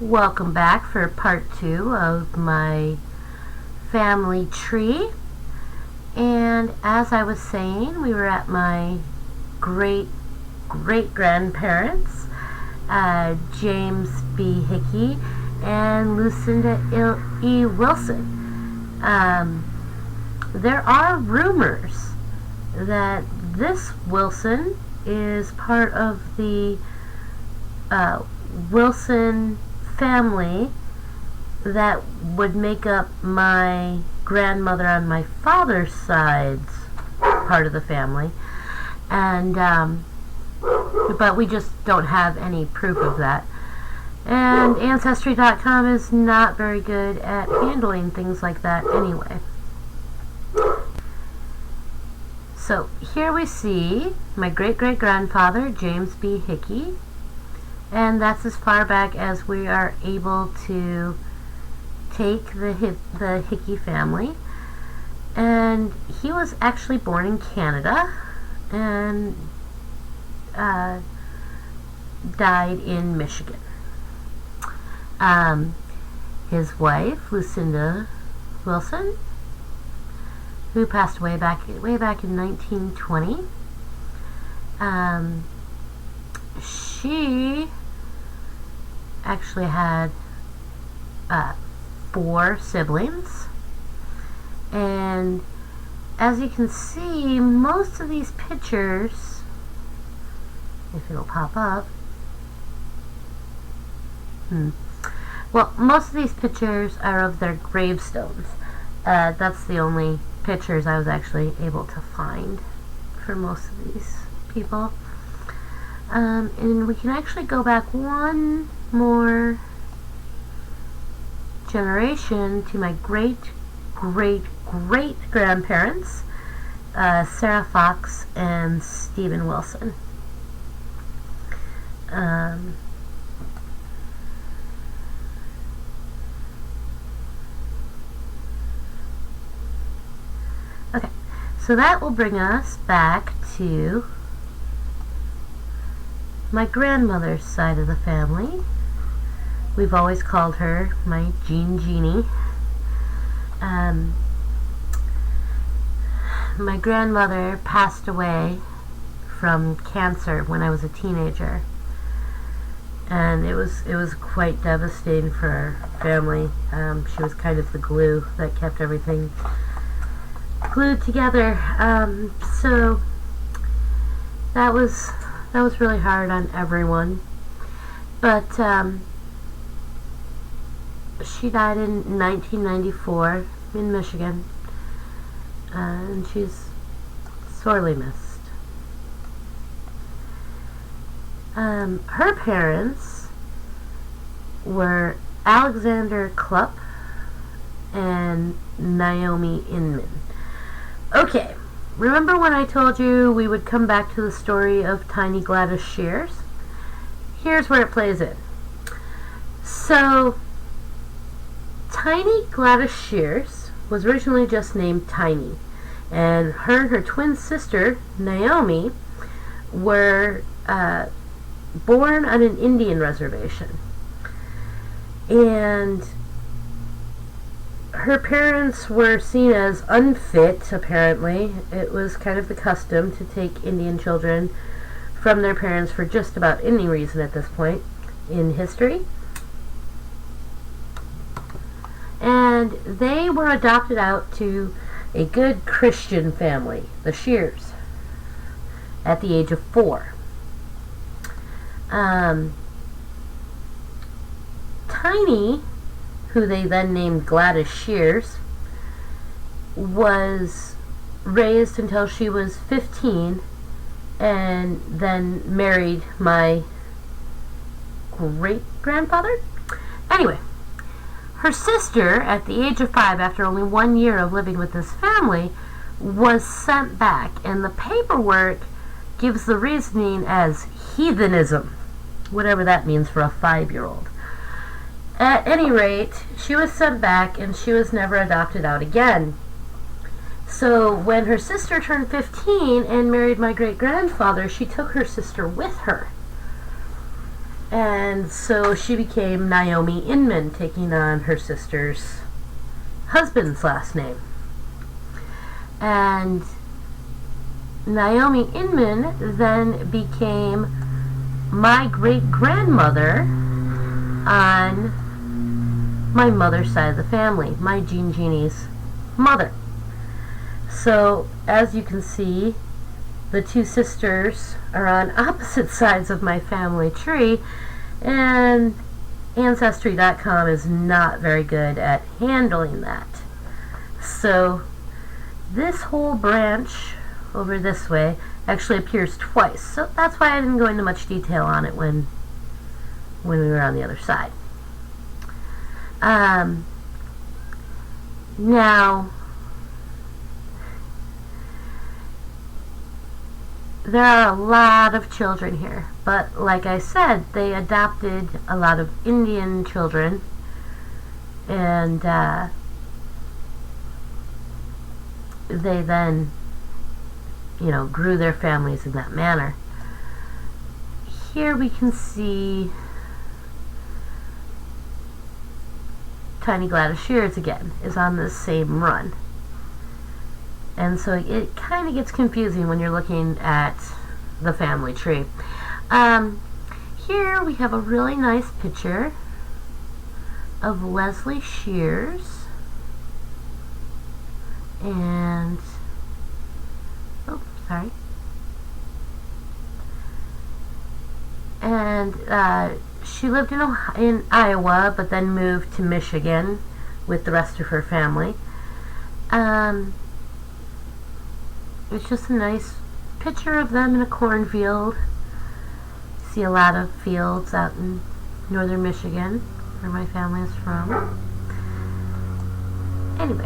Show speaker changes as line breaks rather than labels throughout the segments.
Welcome back for part 2 of my family tree. And as I was saying, we were at my great-great-grandparents, James B. Hickey and Lucinda E. Wilson. There are rumors that this Wilson is part of the Wilson family that would make up my grandmother on my father's side's part of the family, and but we just don't have any proof of that. And Ancestry.com is not very good at handling things like that anyway. So here we see my great-great-grandfather, James B. Hickey, and that's as far back as we are able to take the Hickey family. And he was actually born in Canada and died in Michigan. His wife, Lucinda Wilson, who passed away back in 1920. She actually had 4 siblings, and as you can see, most of these pictures, if it'll pop up, well, most of these pictures are of their gravestones. That's the only pictures I was actually able to find for most of these people. And we can actually go back one more generation to my great-great-great-grandparents, Sarah Fox and Stephen Wilson. Okay, so that will bring us back to my grandmother's side of the family. We've always called her my Jeanie. My grandmother passed away from cancer when I was a teenager, and it was quite devastating for our family. She was kind of the glue that kept everything glued together. So that was really hard on everyone. But she died in 1994 in Michigan, and she's sorely missed. Her parents were Alexander Klupp and Naomi Inman. Okay, remember when I told you we would come back to the story of Tiny Gladys Shears? Here's where it plays in. So, Tiny Gladys Shears was originally just named Tiny, and her twin sister, Naomi, were born on an Indian reservation. And her parents were seen as unfit, apparently. It was kind of the custom to take Indian children from their parents for just about any reason at this point in history. And they were adopted out to a good Christian family, the Shears, at the age of 4. Tiny, who they then named Gladys Shears, was raised until she was 15 and then married my great-grandfather? Anyway, her sister, at the age of 5, after only 1 year of living with this family, was sent back, and the paperwork gives the reasoning as heathenism, whatever that means for a 5-year-old. At any rate, she was sent back, and she was never adopted out again. So when her sister turned 15 and married my great-grandfather, she took her sister with her. And so she became Naomi Inman, taking on her sister's husband's last name. And Naomi Inman then became my great-grandmother on my mother's side of the family, my Jeannie's mother. So, as you can see, the two sisters are on opposite sides of my family tree, and Ancestry.com is not very good at handling that. So, this whole branch over this way actually appears twice. So that's why I didn't go into much detail on it when we were on the other side. Now, there are a lot of children here, but like I said, they adopted a lot of Indian children, and they then, grew their families in that manner. Here we can see Tiny Gladys Shears again is on this same run. And so it kind of gets confusing when you're looking at the family tree. Here we have a really nice picture of Leslie Shears. And, sorry. And she lived in Iowa, but then moved to Michigan with the rest of her family. It's just a nice picture of them in a cornfield. You see a lot of fields out in northern Michigan, where my family is from. Anyway,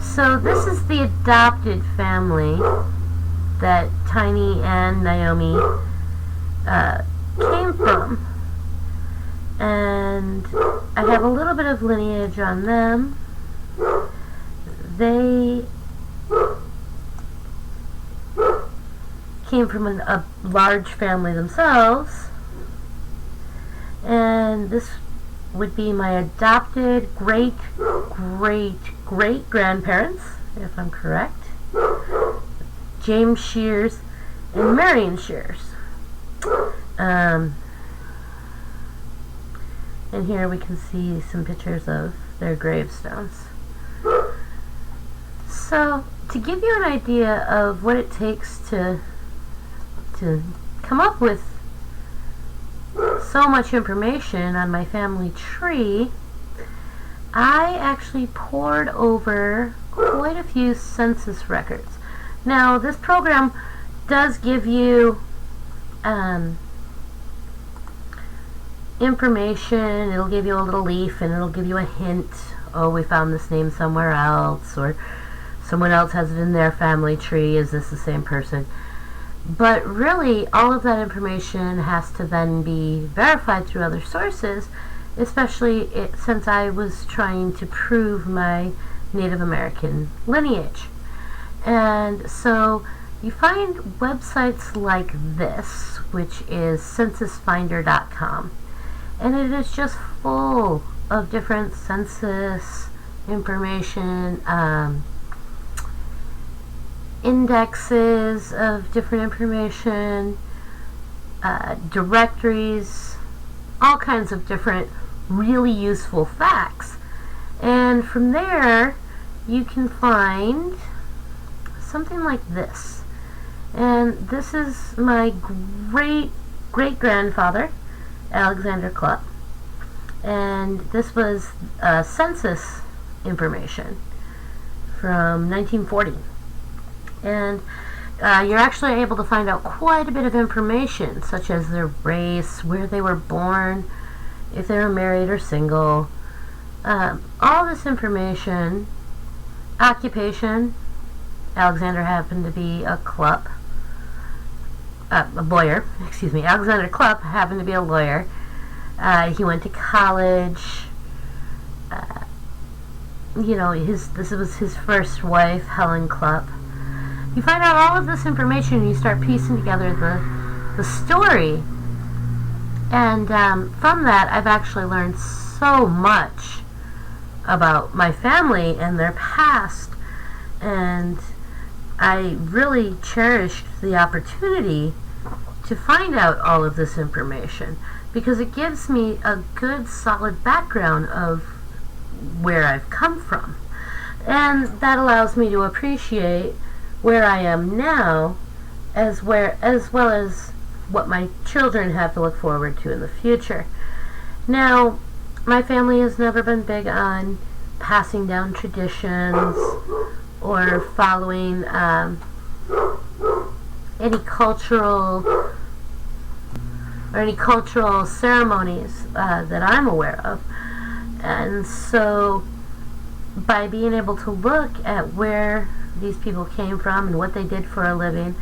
so this is the adopted family that Tiny and Naomi came from. And I have a little bit of lineage on them. They came from a large family themselves, and this would be my adopted great-great-great-grandparents, if I'm correct, James Shears and Marion Shears. And here we can see some pictures of their gravestones. So, to give you an idea of what it takes to come up with so much information on my family tree, I actually pored over quite a few census records. Now, this program does give you information. It'll give you a little leaf and it'll give you a hint. Oh, we found this name somewhere else, or someone else has it in their family tree. Is this the same person? But really, all of that information has to then be verified through other sources, especially since I was trying to prove my Native American lineage. And so you find websites like this, which is censusfinder.com, and it is just full of different census information, indexes of different information, directories, all kinds of different really useful facts. And from there you can find something like this. And this is my great-great-grandfather, Alexander Klupp. And this was census information from 1940. And you're actually able to find out quite a bit of information, such as their race, where they were born, if they were married or single. All this information, occupation. Alexander happened to be a lawyer. Excuse me. Alexander Klupp happened to be a lawyer. He went to college. This was his first wife, Helen Klupp. You find out all of this information and you start piecing together the story And from that, I've actually learned so much about my family and their past, and I really cherished the opportunity to find out all of this information because it gives me a good solid background of where I've come from, and that allows me to appreciate where I am now as well as what my children have to look forward to in the future. Now, my family has never been big on passing down traditions or following any cultural ceremonies that I'm aware of. And so by being able to look at where these people came from and what they did for a living,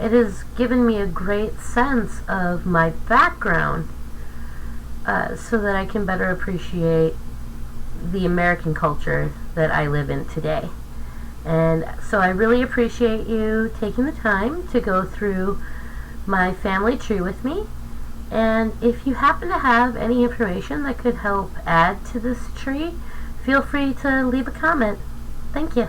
it has given me a great sense of my background so that I can better appreciate the American culture that I live in today. And so I really appreciate you taking the time to go through my family tree with me. And if you happen to have any information that could help add to this tree, feel free to leave a comment. Thank you.